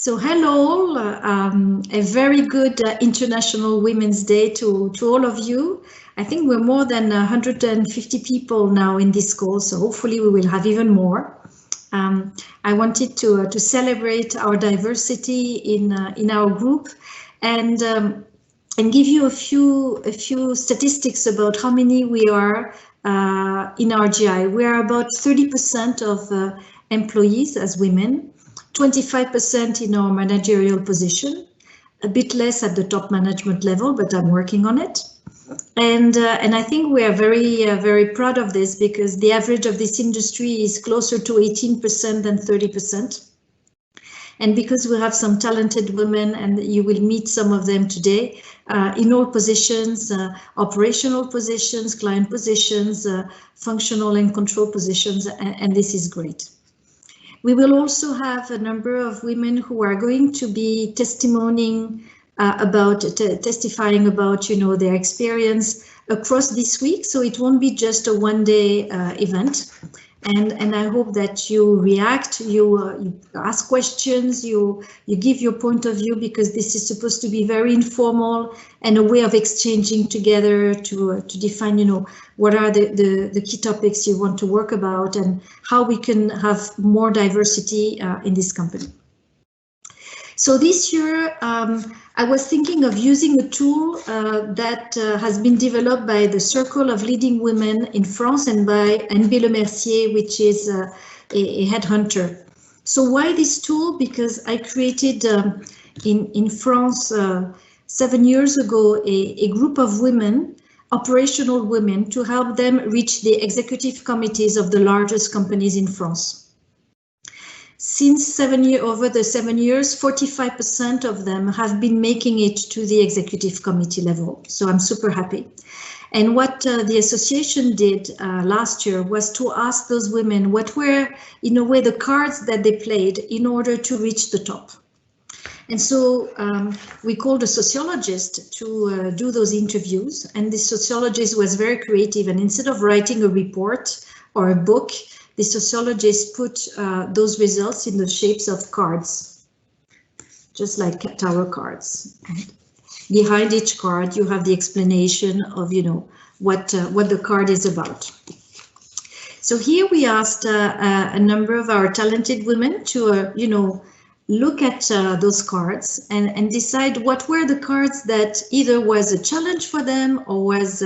So hello all, a very good International Women's Day to all of you. I think we're more than 150 people now in this call, so hopefully we will have even more. I wanted to celebrate our diversity in our group and give you a few statistics about how many we are in RGI. We are about 30% of employees as women. 25% in our managerial position, a bit less at the top management level, but I'm working on it. And I think we are very proud of this because the average of this industry is closer to 18% than 30%. And because we have some talented women, and you will meet some of them today, in all positions, operational positions, client positions, functional and control positions, and this is great. We will also have a number of women who are going to be testifying about, their experience across this week. So it won't be just a one-day event. And I hope that you react, you ask questions, you give your point of view, because this is supposed to be very informal and a way of exchanging together to define, what are the key topics you want to work about and how we can have more diversity in this company. So this year, I was thinking of using a tool that has been developed by the Circle of Leading Women in France and by NB Lemercier, which is a headhunter. So why this tool? Because I created in France 7 years ago a group of women, operational women, to help them reach the executive committees of the largest companies in France. Since over the 7 years, 45% of them have been making it to the executive committee level. So I'm super happy. And what the association did last year was to ask those women what were, in a way, the cards that they played in order to reach the top. And so we called a sociologist to do those interviews. And this sociologist was very creative. And instead of writing a report or a book, the sociologist put those results in the shapes of cards, just like tarot cards. Behind each card, you have the explanation of, what the card is about. So here we asked a number of our talented women to, look at those cards and decide what were the cards that either was a challenge for them or was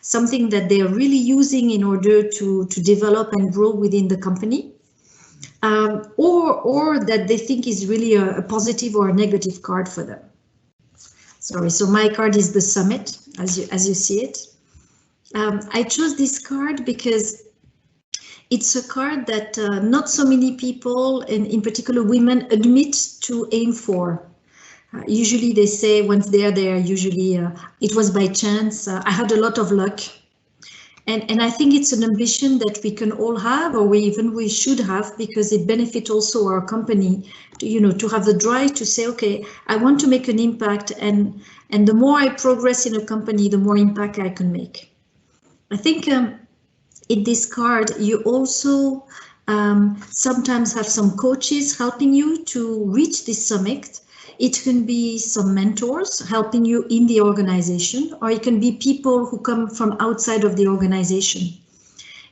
something that they are really using in order to develop and grow within the company, or that they think is really a positive or a negative card for them. Sorry, so my card is the summit, as you see it. I chose this card because it's a card that not so many people, and in particular women, admit to aim for. Usually they say once they're there, usually it was by chance, I had a lot of luck. And I think it's an ambition that we can all have, or we should have, because it benefits also our company to have the drive to say, okay, I want to make an impact, and the more I progress in a company, the more impact I can make. I think in this card, you also sometimes have some coaches helping you to reach this summit. It can be some mentors helping you in the organization, or it can be people who come from outside of the organization.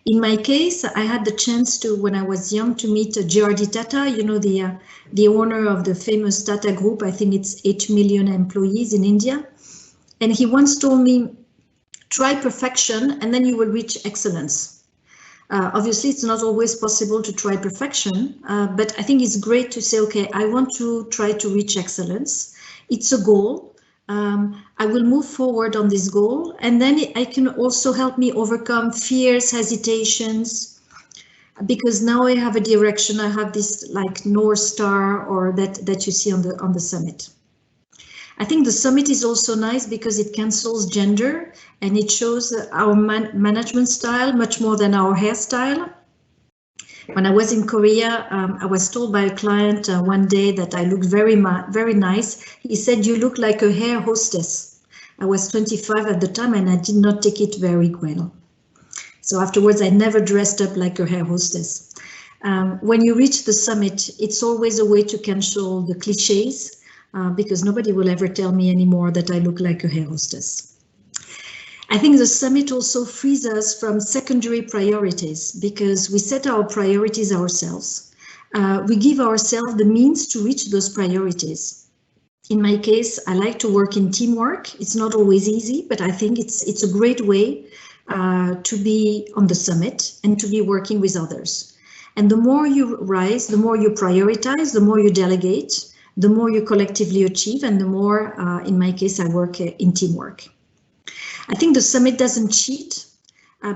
In my case, I had the chance to, when I was young, to meet J.R.D. Tata, the owner of the famous Tata Group. I think it's 8 million employees in India. And he once told me, try perfection and then you will reach excellence. Obviously, it's not always possible to try perfection, but I think it's great to say, okay, I want to try to reach excellence. It's a goal. I will move forward on this goal, and then it can also help me overcome fears, hesitations, because now I have a direction. I have this like North Star, or that you see on the summit. I think the summit is also nice because it cancels gender and it shows our management style much more than our hairstyle. When I was in Korea, I was told by a client one day that I looked very nice. He said, "You look like a hair hostess." I was 25 at the time and I did not take it very well. So afterwards, I never dressed up like a hair hostess. When you reach the summit, it's always a way to cancel the cliches, because nobody will ever tell me anymore that I look like a hair hostess. I think the summit also frees us from secondary priorities, because we set our priorities ourselves. We give ourselves the means to reach those priorities. In my case, I like to work in teamwork. It's not always easy, but I think it's a great way to be on the summit and to be working with others. And the more you rise, the more you prioritize, the more you delegate, the more you collectively achieve, and the more, in my case, I work in teamwork. I think the summit doesn't cheat,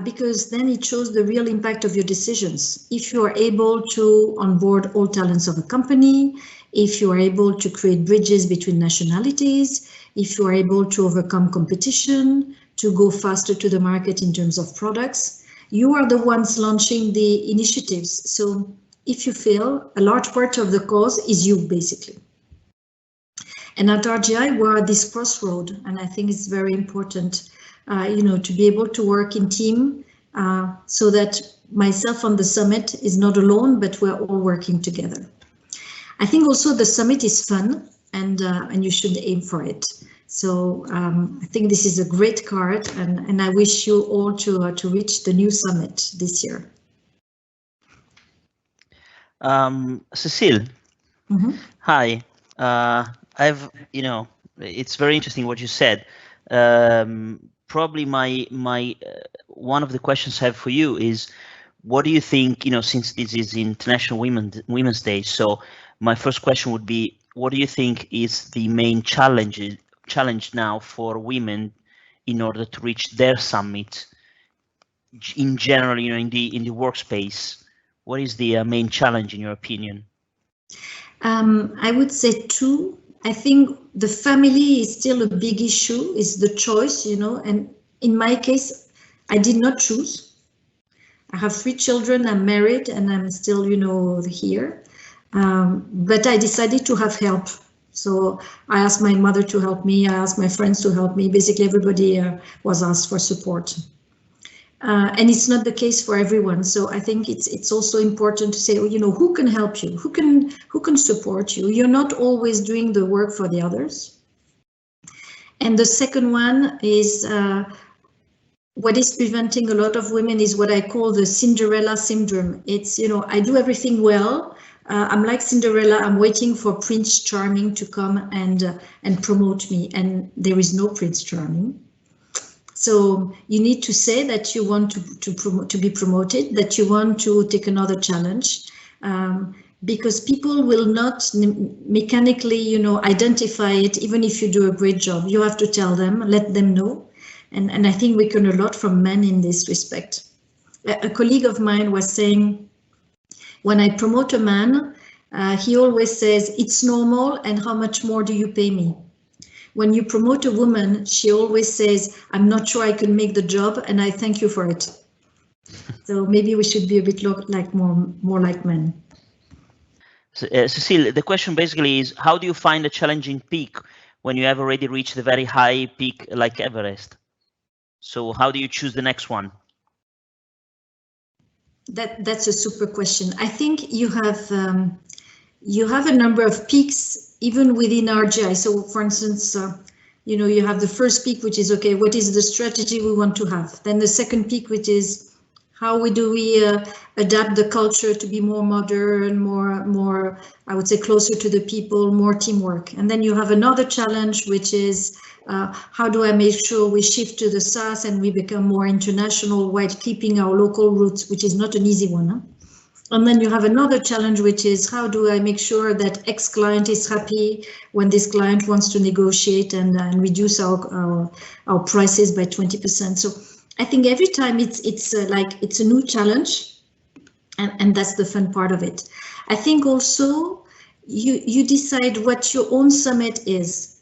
because then it shows the real impact of your decisions. If you are able to onboard all talents of a company, if you are able to create bridges between nationalities, if you are able to overcome competition, to go faster to the market in terms of products, you are the ones launching the initiatives. So if you fail, a large part of the cause is you, basically. And at RGI, we're at this crossroad, and I think it's very important, to be able to work in team, so that myself on the summit is not alone, but we're all working together. I think also the summit is fun, and you should aim for it. So I think this is a great card, and I wish you all to reach the new summit this year. Cécile, hi. It's very interesting what you said. Probably my one of the questions I have for you is, what do you think, since this is International Women's Day, so my first question would be, what do you think is the main challenge now for women in order to reach their summit in general, in the workspace? What is the main challenge in your opinion? I would say two. I think the family is still a big issue, is the choice, and in my case, I did not choose. I have 3 children, I'm married, and I'm still, here. But I decided to have help. So I asked my mother to help me, I asked my friends to help me. Basically, everybody was asked for support. And it's not the case for everyone. So I think it's also important to say, who can help you? Who can support you? You're not always doing the work for the others. And the second one is what is preventing a lot of women is what I call the Cinderella syndrome. It's, I do everything well. I'm like Cinderella. I'm waiting for Prince Charming to come and promote me. And there is no Prince Charming. So you need to say that you want to be promoted, that you want to take another challenge, because people will not mechanically, identify it, even if you do a great job. You have to tell them, let them know. And I think we can learn a lot from men in this respect. A colleague of mine was saying, when I promote a man, he always says, it's normal, and how much more do you pay me? When you promote a woman, she always says, I'm not sure I can make the job, and I thank you for it. So maybe we should be a bit more like men. So, Cécile, the question basically is, how do you find a challenging peak when you have already reached the very high peak like Everest? So how do you choose the next one? That's a super question. I think you have a number of peaks even within RGI. So for instance, you have the first peak, which is, okay, what is the strategy we want to have? Then the second peak, which is how do we adapt the culture to be more modern, more, I would say, closer to the people, more teamwork. And then you have another challenge, which is how do I make sure we shift to the SaaS and we become more international while keeping our local roots, which is not an easy one. Huh? And then you have another challenge, which is how do I make sure that X client is happy when this client wants to negotiate and reduce our prices by 20%. So I think every time it's a new challenge, and that's the fun part of it. I think also you decide what your own summit is.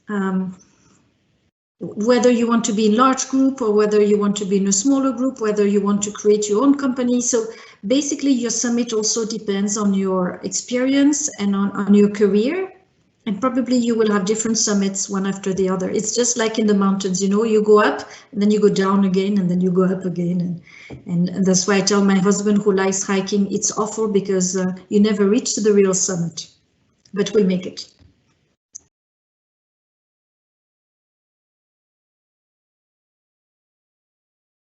Whether you want to be in a large group or whether you want to be in a smaller group, whether you want to create your own company. So basically your summit also depends on your experience and on your career. And probably you will have different summits one after the other. It's just like in the mountains, you know, you go up and then you go down again and then you go up again. And that's why I tell my husband who likes hiking, it's awful because you never reach to the real summit, but we'll make it.